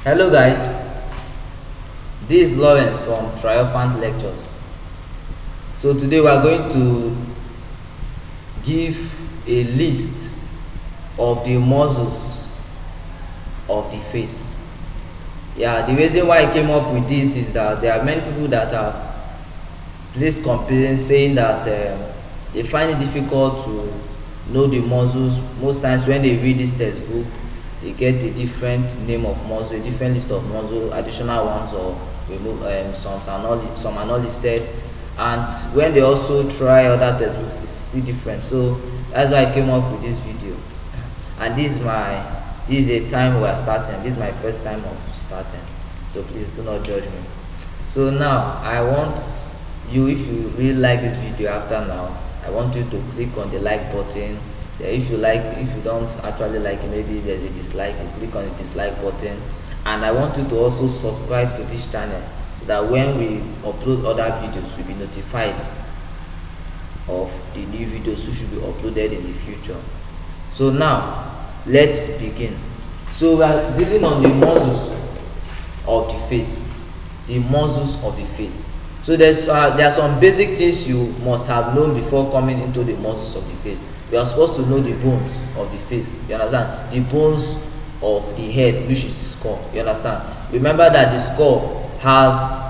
Hello guys, this is Lawrence from Triumphant Lectures. So today we are going to give a list of the muscles of the face. Yeah, the reason why I came up with this is that there are many people that have placed complaints saying that they find it difficult to know the muscles. Most times when they read this textbook, they get a different name of muscle, a different list of muscle, additional ones, or remove some are not listed. And when they also try other textbooks, it's still different. So that's why I came up with this video. And this is a time we are starting. This is my first time of starting, so please do not judge me. So now I want you, if you really like this video after now, I want you to click on the like button. If you don't actually like it, maybe there's a dislike, you click on the dislike button. And I want you to also subscribe to this channel so that when we upload other videos, you'll be notified of the new videos which should be uploaded in the future. So now let's begin. So we are dealing on the muscles of the face. The muscles of the face. So there are some basic things you must have known before coming into the muscles of the face. We are supposed to know the bones of the face. You understand? The bones of the head, which is the skull. You understand? Remember that the skull has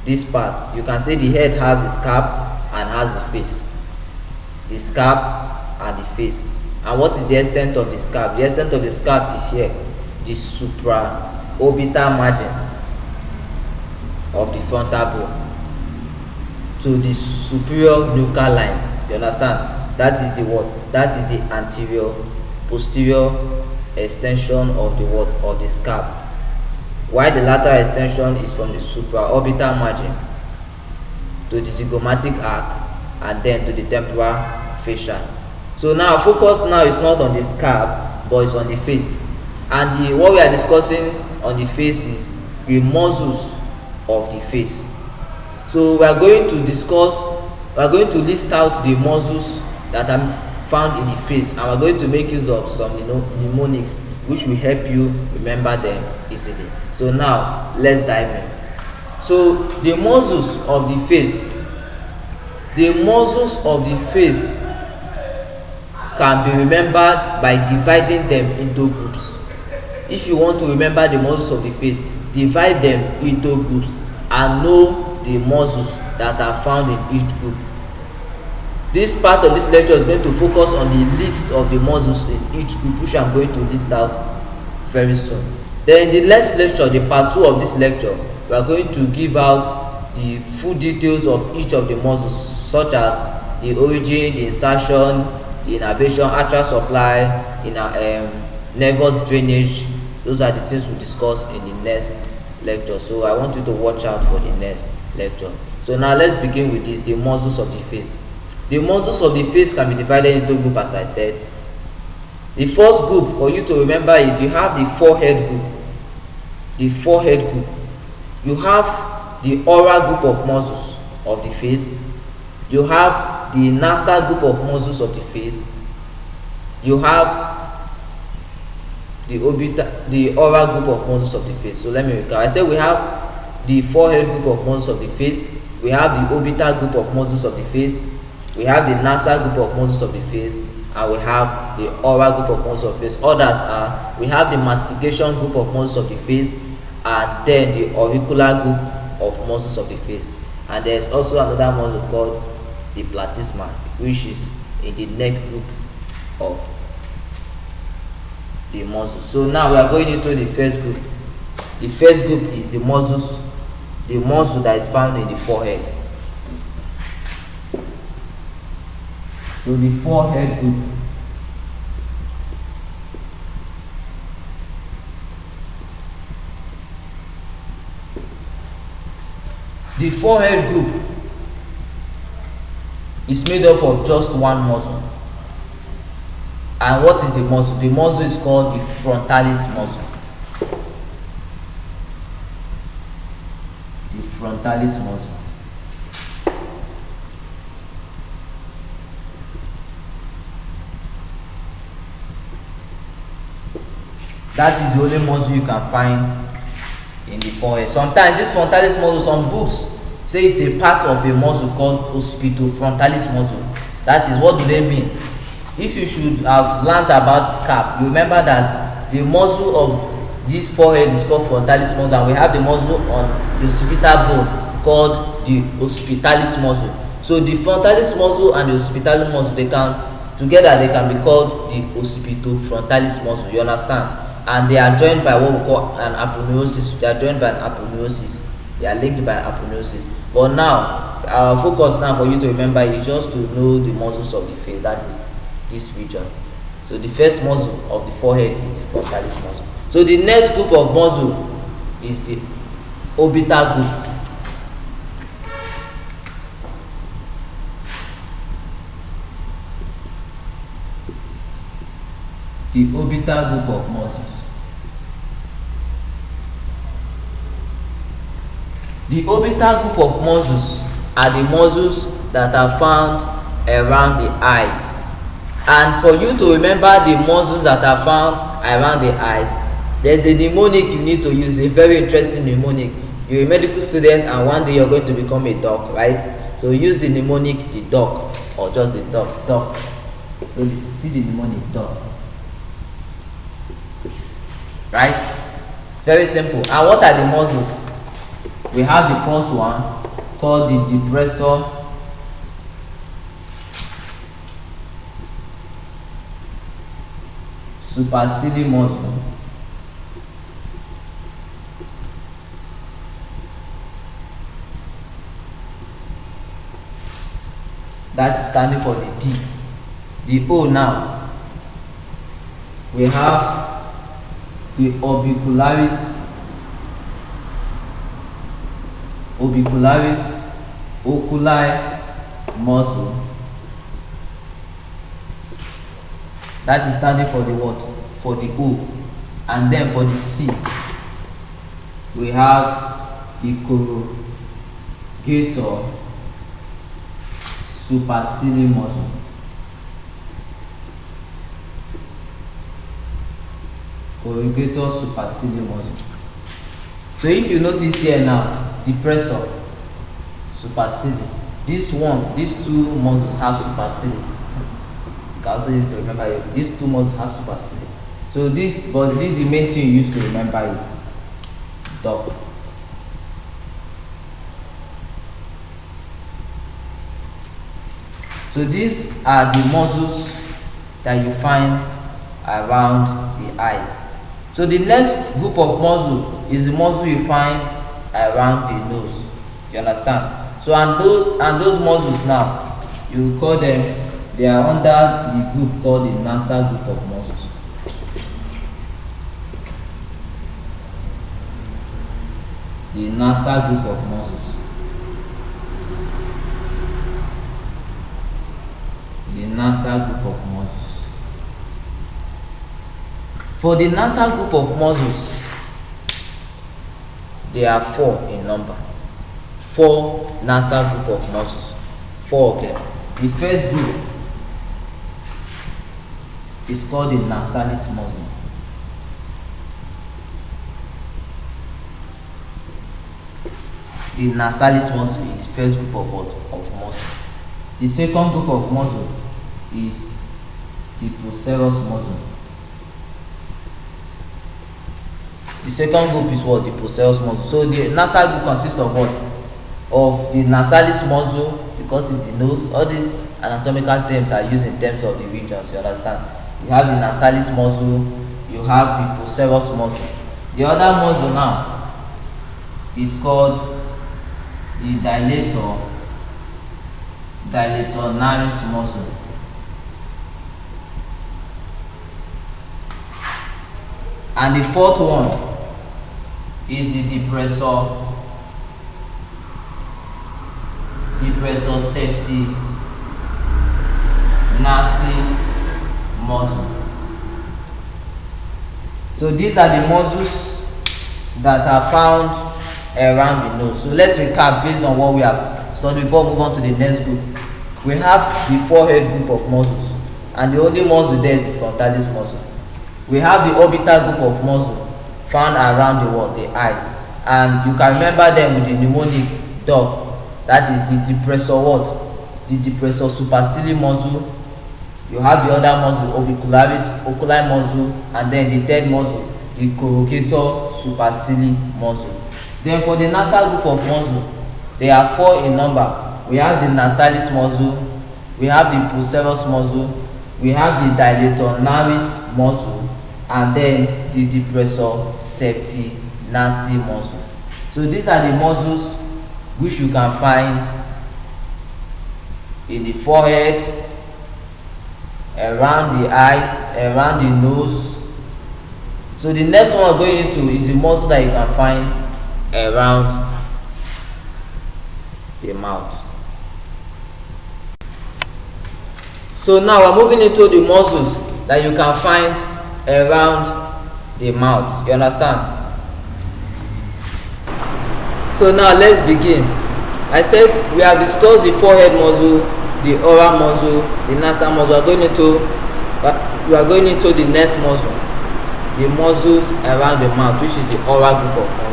this part. You can say the head has the scalp and has the face. The scalp and the face. And what is the extent of the scalp? The extent of the scalp is here. The supraorbital margin of the frontal bone to the superior nuchal line. You understand? That is the what? That is the anterior posterior extension of the what? Of the scalp. While the lateral extension is from the supraorbital margin to the zygomatic arc and then to the temporal fascia. So now focus now is not on the scalp, but it's on the face. And what we are discussing on the face is the muscles of the face. So we are going to list out the muscles that are found in the face, and we're going to make use of some mnemonics which will help you remember them easily. So now let's dive in. So the muscles of the face, can be remembered by dividing them into groups. If you want to remember the muscles of the face, divide them into groups and know the muscles that are found in each group. This part of this lecture is going to focus on the list of the muscles in each group, which I'm going to list out very soon. Then in the next lecture, the part 2 of this lecture, we are going to give out the full details of each of the muscles, such as the origin, the insertion, the innervation, arterial supply, nervous drainage. Those are the things we discuss in the next lecture. So I want you to watch out for the next lecture. So now let's begin with this, the muscles of the face. The muscles of the face can be divided into groups, as I said. The first group, for you to remember it, you have the forehead group. The forehead group. You have the oral group of muscles of the face. You have the nasal group of muscles of the face. You have the oral group of muscles of the face. So let me recap. I said we have the forehead group of muscles of the face. We have the orbital group of muscles of the face. We have the nasal group of muscles of the face, and we have the oral group of muscles of the face. Others are, we have the mastication group of muscles of the face, and then the auricular group of muscles of the face. And there's also another muscle called the platysma, which is in the neck group of the muscles. So now we are going into the first group. The first group is the muscle that is found in the forehead. So the forehead group. The forehead group is made up of just one muscle. And what is the muscle? The muscle is called the frontalis muscle. The frontalis muscle. That is the only muscle you can find in the forehead. Sometimes this frontalis muscle, some books say it's a part of a muscle called occipitofrontalis muscle. That is, what do they mean? If you should have learnt about scalp, you remember that the muscle of this forehead is called frontalis muscle, and we have the muscle on the occipital bone called the occipitalis muscle. So the frontalis muscle and the occipitalis muscle, they can be called the occipitofrontalis muscle. You understand? And they are joined by what we call an aponeurosis. They are joined by an aponeurosis. They are linked by aponeurosis. But now, our focus now for you to remember is just to know the muscles of the face. That is this region. So the first muscle of the forehead is the frontalis muscle. So the next group of muscle is the orbital group. The orbital group of muscles. The orbital group of muscles are the muscles that are found around the eyes. And for you to remember the muscles that are found around the eyes, there's a mnemonic you need to use, a very interesting mnemonic. You're a medical student and one day you're going to become a doc, right? So use the mnemonic, the doc, or just the doc. So see the mnemonic, doc. Right? Very simple. And what are the muscles? We have the first one called the depressor superciliary muscle. That is standing for the D. The O now. We have the orbicularis oculi muscle. That is standing for the what? For the O. And then for the C, we have the corrugator superciliary muscle. Corrugator superciliary muscle. So if you notice here now, depressor, superciliary. These two muscles have superciliary. You can also use it to remember it. These two muscles have superciliary. So this is the main thing you use to remember it. Doc. So these are the muscles that you find around the eyes. So the next group of muscle is the muscle you find around the nose. You understand? So and those muscles now, you call them, they are under the group called the nasal group of muscles. The nasal group of muscles. The nasal group of muscles. For the nasal group of muscles, there are 4 in number. 4 nasal group of muscles. 4 of them. The first group is called the nasalis muscle. The nasalis muscle is the first group of muscle. The second group of muscle is the procerus muscle. The second group is what? The procerus muscle. So the nasal group consists of what? Of the nasalis muscle, because it's the nose. All these anatomical terms are used in terms of the regions. You understand? You have the nasalis muscle, you have the procerus muscle. The other muscle now is called the dilator naris muscle. And the fourth one is the depressor septi nasi muscle. So these are the muscles that are found around the nose. So let's recap based on what we have studied before we move on to the next group. We have the forehead group of muscles, and the only muscle there is the frontalis muscle. we have the orbital group of muscle found around the eyes, and you can remember them with the mnemonic DOP. That is the depressor the depressor superciliary muscle. You have the other muscle, orbicularis oculi muscle, and then the third muscle, the corrugator superciliary muscle. Then for the nasal group of muscle, they are 4 in number. We have the nasalis muscle, we have the procerus muscle, we have the dilator naris muscle, and then the depressor septi nasi muscle. So these are the muscles which you can find in the forehead, around the eyes, around the nose. So the next one we're going into is the muscle that you can find around the mouth. So now we're moving into the muscles that you can find around the mouth. You understand? So now let's begin. I said we have discussed the forehead muscle, the oral muscle, the nasal muscle. We are going into the next muscle, the muscles around the mouth, which is the oral group of muscles.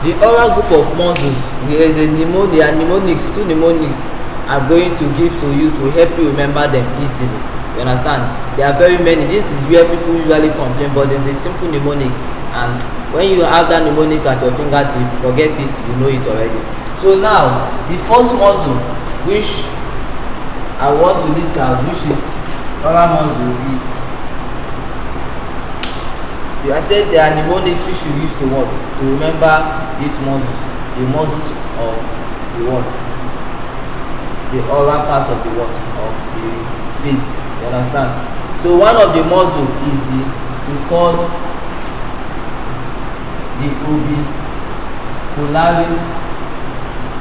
The oral group of muscles, there is a mnemonics, 2 mnemonics I'm going to give to you to help you remember them easily. You understand? There are very many. This is where people usually complain, but there's a simple mnemonic, and when you have that mnemonic at your fingertip, forget it, you know it already. So now, the first muscle which I want to list out, which is oral muscle, is, I said there are mnemonics which you use to what? To remember these muscles. The muscles of the what? The oral part of the what? Of the face. You understand? So one of the muscle is called the orbicularis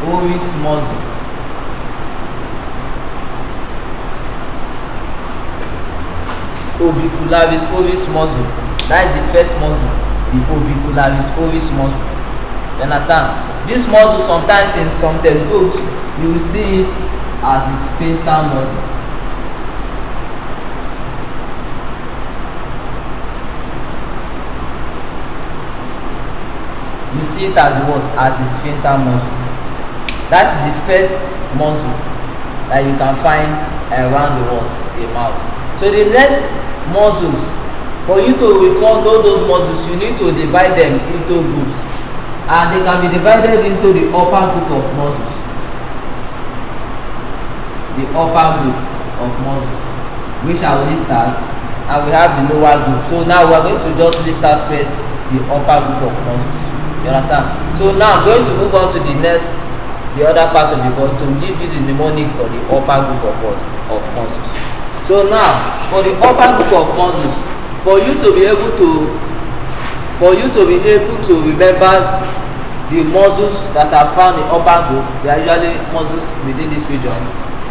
oris muscle. Orbicularis oris muscle. That is the first muscle, the orbicularis oris muscle. You understand? This muscle, sometimes in some textbooks, you will see it as the sphincter muscle. You see it as what? As the sphincter muscle. That is the first muscle that you can find around the what? The mouth. So the next muscles, for you to recall those muscles, you need to divide them into groups, and they can be divided into the upper group of muscles. The upper group of muscles, which I will list out, and we have the lower group. So now we are going to just list out first the upper group of muscles. You understand? So now I'm going to move on to the other part of the body to give you the mnemonic for the upper group of muscles. So now, for the upper group of muscles, for you to be able to remember the muscles that are found in upper group, they are usually muscles within this region.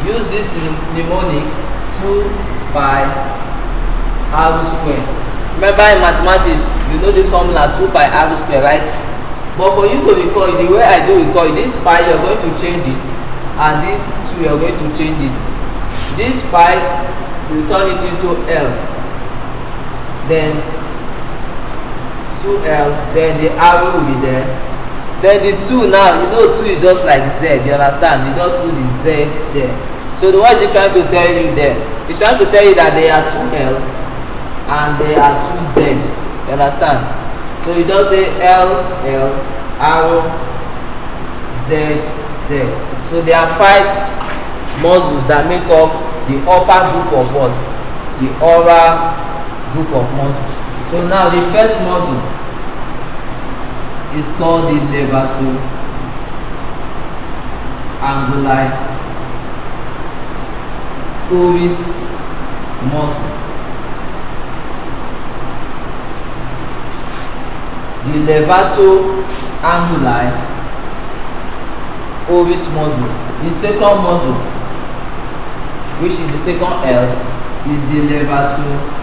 Use this mnemonic 2 pi r square. Remember in mathematics, you know this formula 2 pi r square, right? But for you to recall it, the way I do recall it, this pi you're going to change it, and this 2 you're going to change it. This pi you turn it into L. Then 2L, then the arrow will be there. Then the 2 now, you know 2 is just like Z, you understand? You just put the Z there. So what is it trying to tell you there? It's trying to tell you that there are 2L and there are 2Z. You understand? So you just say L, L, arrow, Z, Z. So there are 5 muscles that make up the upper group of what? The oral group of muscles. So now the first muscle is called the levator anguli oris muscle. The levator anguli oris muscle. The second muscle, which is the second L, is the levator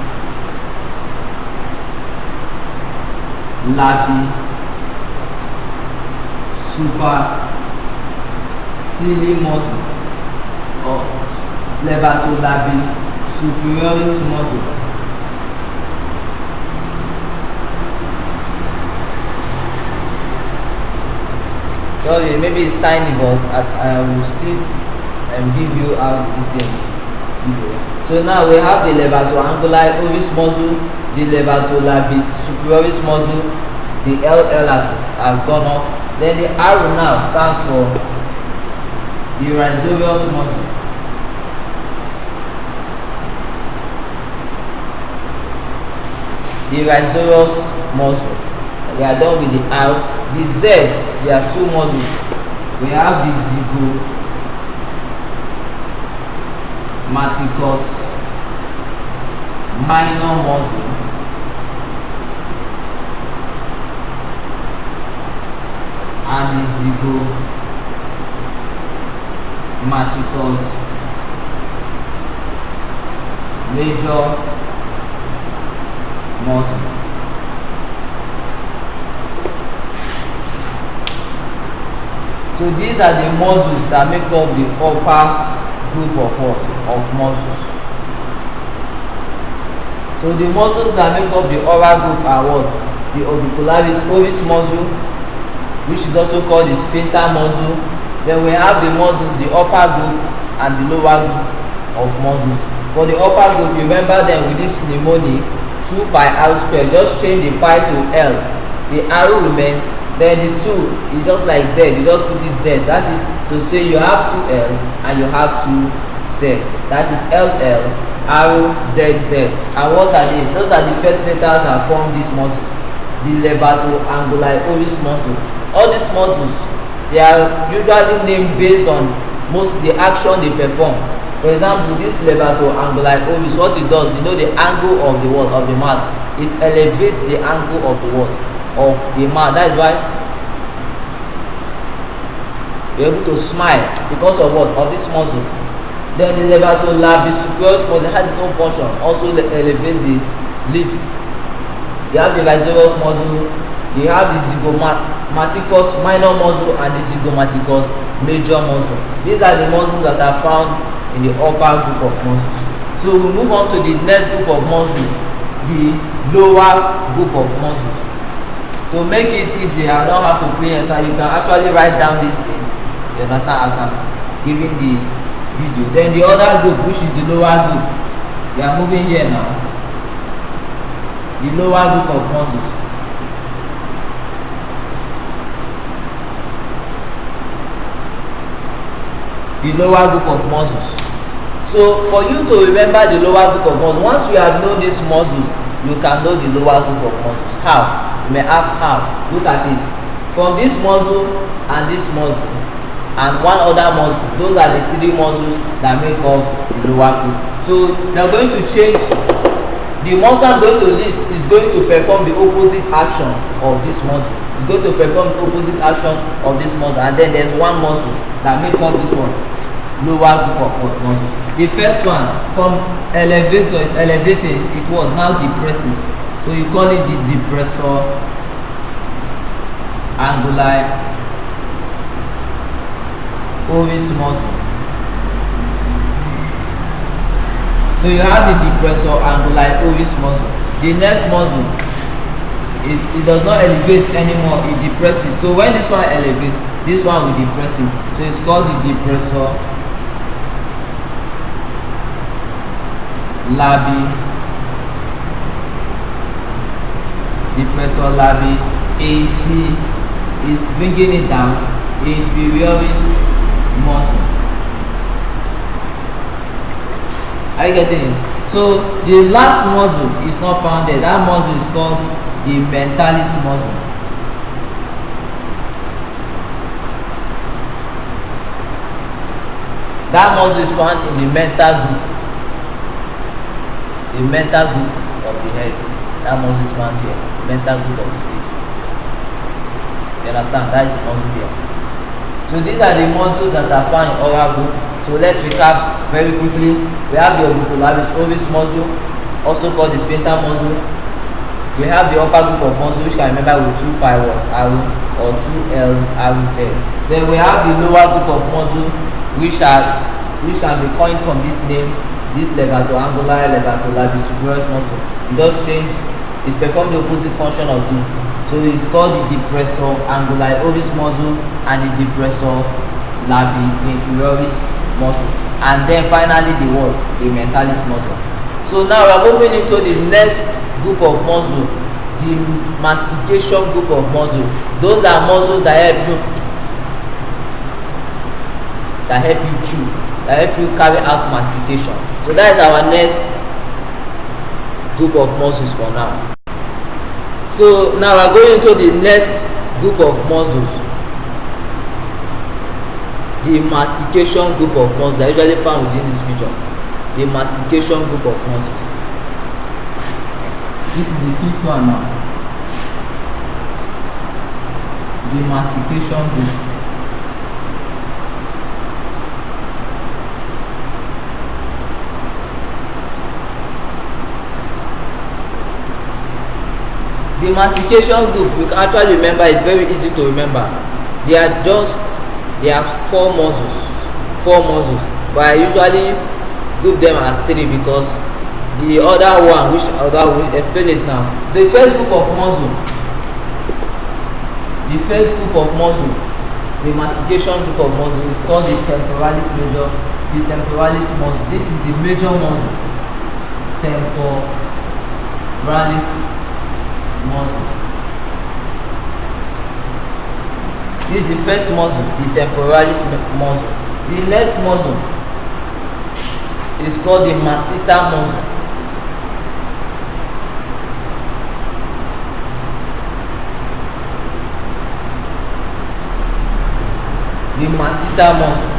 labi supercilii muscle or levatolabi superioris muscle. Sorry, maybe it's tiny, but I will still give you how it's video. So now we have the levatoanguli oris muscle, the levatolabi superioris muscle, the LL has gone off. Then the R now stands for the rhizorius muscle. The rhizorius muscle. We are done with the R. The Z, there are two muscles. We have the zygomaticus minor muscle and the zygomaticus major muscle. So these are the muscles that make up the upper group of what? Of muscles. So the muscles that make up the oral group are what? The orbicularis oris muscle, which is also called the sphincter muscle. Then we have the muscles, the upper group and the lower group of muscles. For the upper group, remember them with this mnemonic 2 pi r square. Just change the pi to L. The arrow remains. Then the 2 is just like Z. You just put it Z. That is to say you have 2L and you have 2Z. That is LL, arrow, ZZ. And what are they? Those are the first letters that form these muscles. The levatoanguli oris muscle. All these muscles, they are usually named based on the action they perform. For example, this levatoanguli oris, what it does, you know the angle of the word of the mouth. It elevates the angle of the word of the mouth. That is why you're able to smile because of what? Of this muscle. Then the levatolabi superioris muscle has its own function, also elevates the lips. You have the rhizorius muscle, you have the zygomaticus minor muscle and the zygomaticus major muscle. These are the muscles that are found in the upper group of muscles. So we move on to the next group of muscles, the lower group of muscles. To make it easier, I don't have to clean it, so you can actually write down these things. You understand, as I'm giving the video. Then the other group, which is the lower group, we are moving here now. The lower group of muscles. The lower group of muscles. So for you to remember the lower group of muscles, once you have known these muscles, you can know the lower group of muscles. How? You may ask how. Look at it. From this muscle and this muscle and one other muscle, those are the 3 muscles that make up the lower group. So they are going to change. The muscle I'm going to list is going to perform the opposite action of this muscle. It's going to perform the opposite action of this muscle, and then there's one muscle that make up this one, lower group of muscles. The first one, from elevator, is elevating, it was now depresses. So you call it the depressor anguli oris muscle. So you have the depressor anguli oris muscle. The next muscle, it does not elevate anymore, it depresses. So when this one elevates, this one will depress it. So it's called the depressor labi. Depressor labi. If he is bringing it down, inferioris muscle. Are you getting it? So the last muscle is not found there. That muscle is called the mentalis muscle. That muscle is found in the mental group. The mental group of the head. That muscle is found here. The mental group of the face. You understand? That is the muscle here. So these are the muscles that are found in oral group. So let's recap very quickly. We have the orbicularis oris muscle, also called the sphincter muscle. We have the upper group of muscles which can remember with 2 pi what r or 2l rz. Then we have the lower group of muscles which can be coined from these names. This levator-angular, levator-labial muscle. You just change, it performs the opposite function of this. So it's called the depressor anguli-oris muscle and the depressor labii-inferioris muscle. And then finally the what? The mentalis muscle. So now we are moving into the next group of muscle, the mastication group of muscle. Those are muscles that help you chew, that help you carry out mastication. So that is our next group of muscles for now. So now we are going into the next group of muscles, the mastication group of muscles are usually found within this region. The mastication group of muscles. This is the 5th one now. The mastication group. The mastication group, you can actually remember, is very easy to remember. There are 4 muscles, but I usually group them as 3 because the other one, which other will explain it now. The first group of muscle, the mastication group of muscle is called the temporalis major, the temporalis muscle. This is the major muscle, temporalis muscle. This is the first muscle, the temporalis muscle. The next muscle is called the masseter muscle. The masseter muscle.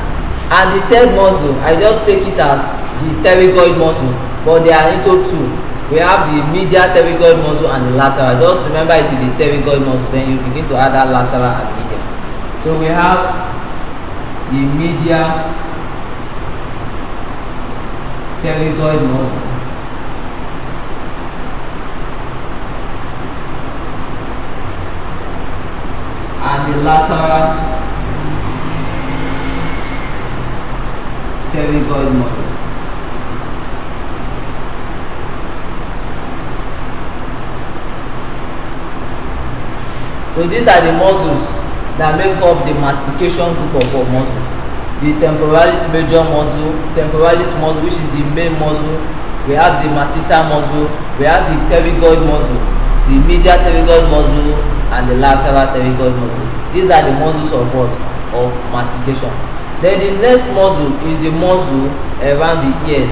And the third muscle, I just take it as the pterygoid muscle, but they are into 2. We have the medial pterygoid muscle and the lateral. Just remember it with the pterygoid muscle, then you begin to add that lateral and medial. So we have the medial pterygoid muscle and the lateral pterygoid muscle. So these are the muscles that make up the mastication group of muscles. The temporalis major muscle, which is the main muscle. We have the masseter muscle. We have the pterygoid muscle, the medial pterygoid muscle, and the lateral pterygoid muscle. These are the muscles of what? Of mastication. Then the next muscle is the muscle around the ears,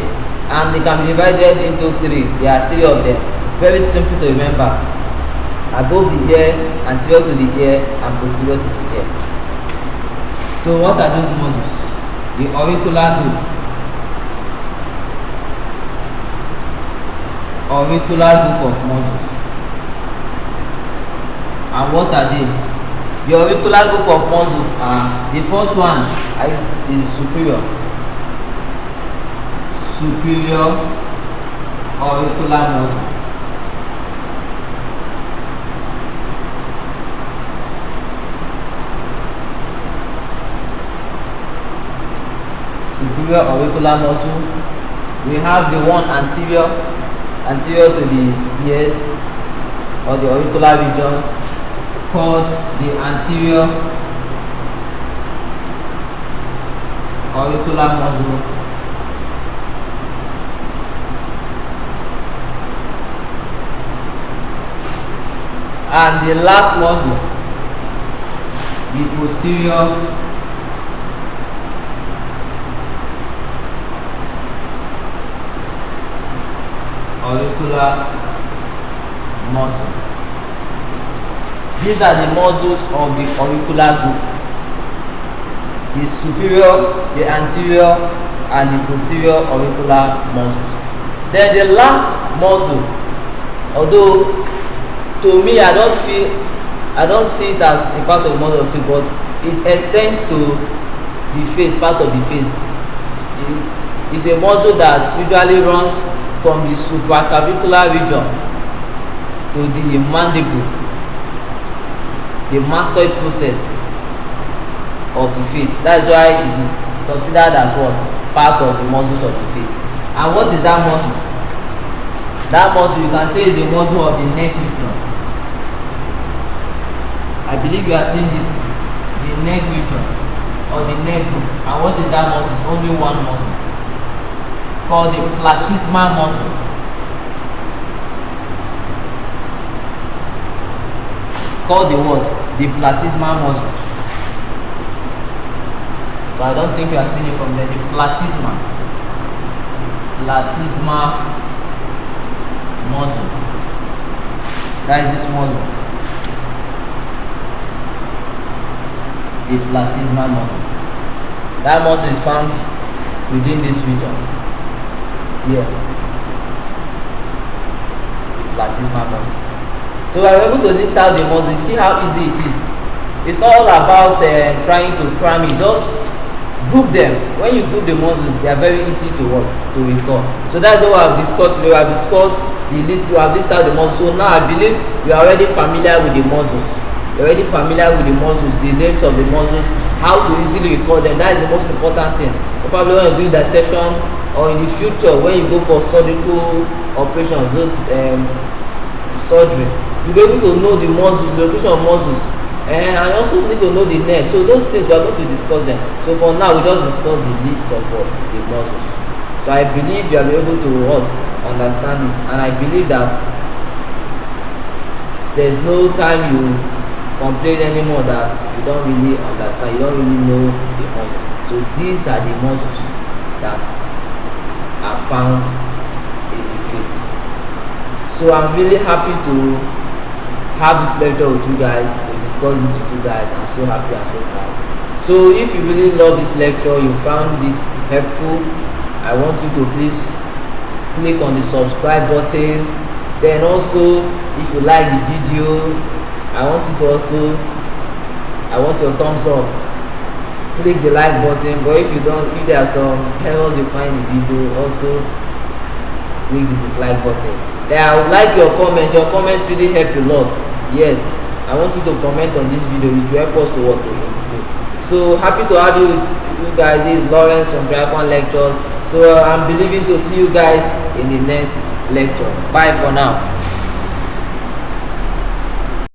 and they can be divided into 3. There are 3 of them. Very simple to remember. Above the ear, anterior to the ear, and posterior to the ear. So what are those muscles? The auricular group. Auricular group of muscles. And what are they? The auricular group of muscles are, the first one is superior auricular muscle. Superior auricular muscle. We have the one anterior to the ears or the auricular region, called the anterior auricular muscle. And the last muscle, the posterior auricular muscle. These are the muscles of the auricular group: the superior, the anterior, and the posterior auricular muscles. Then the last muscle, although to me I don't see it as a part of the muscle of it, but it extends to the face, part of the face. It's a muscle that usually runs from the supraclavicular region to the mandible, the mastoid process of the face. That is why it is considered as what? Part of the muscles of the face. And what is that muscle? That muscle you can say is the muscle of the neck region. I believe you are seeing this, the neck region or the neck group. And what is that muscle? It's only one muscle called the platysmal muscle. Called the what? The platysmal muscle. So I don't think you are seeing it from there. The platysmal muscle. That is this muscle. The platysmal muscle. That muscle is found within this region. Here. The platysmal muscle. So we are able to list out the muscles. See how easy it is. It's not all about trying to cram it. Just group them. When you group the muscles, they are very easy to recall. So that's what we have discussed today. We have discussed the list. We have listed out the muscles. So now I believe you are already familiar with the muscles. You're already familiar with the muscles, the names of the muscles, how to easily recall them. That is the most important thing. Probably when you do dissection or in the future when you go for surgical operations, those surgery, you'll be able to know the muscles, the location of muscles, and you also need to know the nerves. So those things we are going to discuss them. So for now, we just discuss the list of the muscles. So I believe you will be able to understand this, and I believe that there's no time you complain anymore that you don't really understand, you don't really know the muscles. So these are the muscles that are found in the face. So I'm really happy to have this lecture with you guys, to discuss this with you guys. I'm so happy and so proud. So if you really love this lecture, you found it helpful, I want you to please click on the subscribe button. Then also, if you like the video, I want your thumbs up. Click the like button. But if there are some errors you find in the video, also click the dislike button. Then I would like your comments. Your comments really help a lot. Yes, I want you to comment on this video. It will help us to work to improve. So happy to have you with you guys. This is Lawrence from Drive1 Lectures. So I'm believing to see you guys in the next lecture. Bye for now.